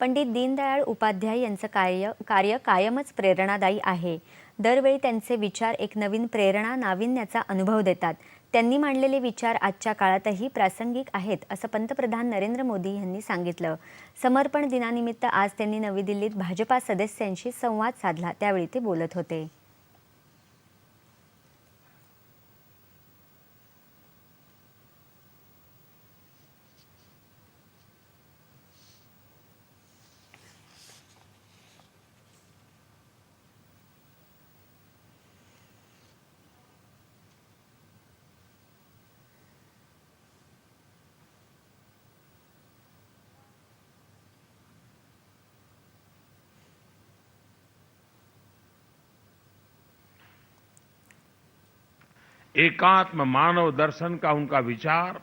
पंडित दीनदयाळ उपाध्याय यांचं कार्य कायमच प्रेरणादायी आहे। दरवेळी त्यांचे विचार एक नवीन प्रेरणा, नाविन्याचा अनुभव देतात। त्यांनी मांडलेले विचार आजच्या काळातही प्रासंगिक आहेत, असं पंतप्रधान नरेंद्र मोदी यांनी सांगितलं। समर्पण दिनानिमित्त आज त्यांनी नवी दिल्लीत भाजपा सदस्यांशी संवाद साधला, त्यावेळी ते बोलत होते। एकात्म मानव दर्शन का उनका विचार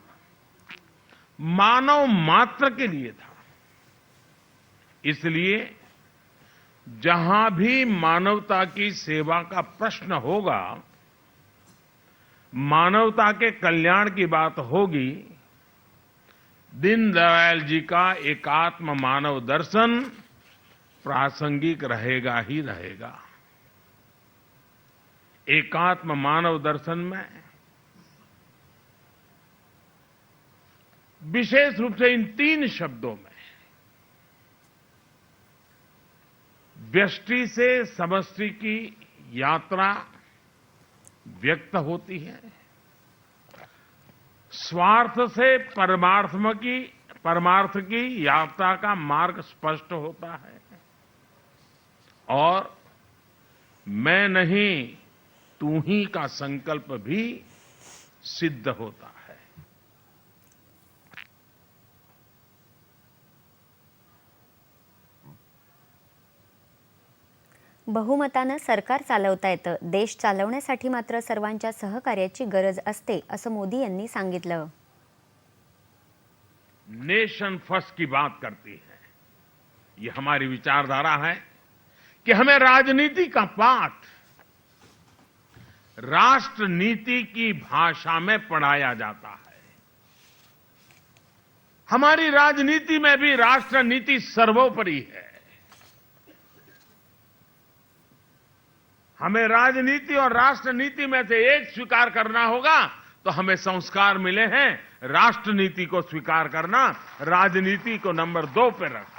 मानव मात्र के लिए था। इसलिए जहां भी मानवता की सेवा का प्रश्न होगा, मानवता के कल्याण की बात होगी, दीनदयाल जी का एकात्म मानव दर्शन प्रासंगिक रहेगा ही रहेगा। एकात्म मानव दर्शन में विशेष रूप से इन 3 शब्दों में व्यष्टि से समष्टि की यात्रा व्यक्त होती है, स्वार्थ से परमार्थ की यात्रा का मार्ग स्पष्ट होता है और मैं नहीं तू ही का संकल्प भी सिद्ध होता है। बहुमतानं सरकार चालवता येतं, देश चालवण्यासाठी मात्र सर्वांच्या सहकार्याची गरज असते, असं मोदी यांनी सांगितलं। नेशन फर्स्ट की बात करती है, ये हमारी विचारधारा है कि हमें राजनीति का पाठ राष्ट्र नीति की भाषा में पढ़ाया जाता है। हमारी राजनीति में भी राष्ट्र नीति सर्वोपरि है। हमें राजनीति और राष्ट्र नीति में से एक स्वीकार करना होगा, तो हमें संस्कार मिले हैं राष्ट्र नीति को स्वीकार करना, राजनीति को नंबर 2 पे रखना।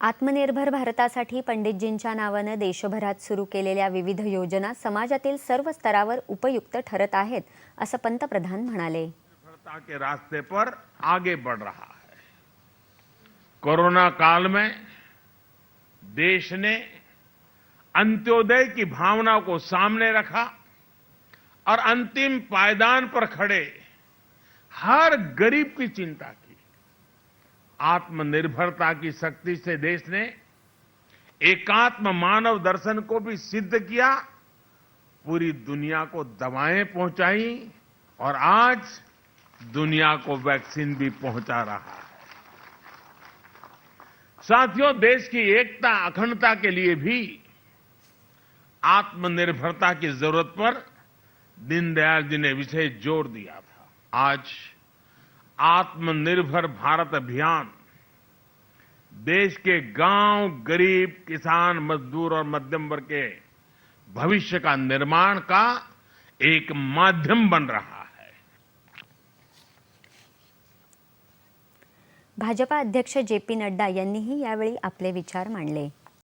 आत्मनिर्भर भारतासाठी पंडितजींच्या नावानं देशभरात सुरू केलेल्या विविध योजना समाजातील सर्व स्तरावर उपयुक्त ठरत आहेत, असं पंतप्रधान म्हणाले। निर्भरता के रास्ते पर आगे बढ़ रहा है। कोरोना काल में देश ने अंत्योदय की भावना को सामने रखा और अंतिम पायदान पर खड़े हर गरीब की चिंता की। आत्मनिर्भरता की शक्ति से देश ने एकात्म मानव दर्शन को भी सिद्ध किया, पूरी दुनिया को दवाएं पहुंचाई और आज दुनिया को वैक्सीन भी पहुंचा रहा है। साथियों, देश की एकता अखंडता के लिए भी आत्मनिर्भरता की जरूरत पर दीनदयाल जी ने विशेष जोर दिया था। आज आत्मनिर्भर भारत अभियान देश के गांव, गरीब, किसान, मजदूर और मध्यम वर्ग के भविष्य का निर्माण का एक माध्यम बन रहा है। भाजपा अध्यक्ष जे.पी. नड्डा यांनीही यावेळी आपले विचार मांडले।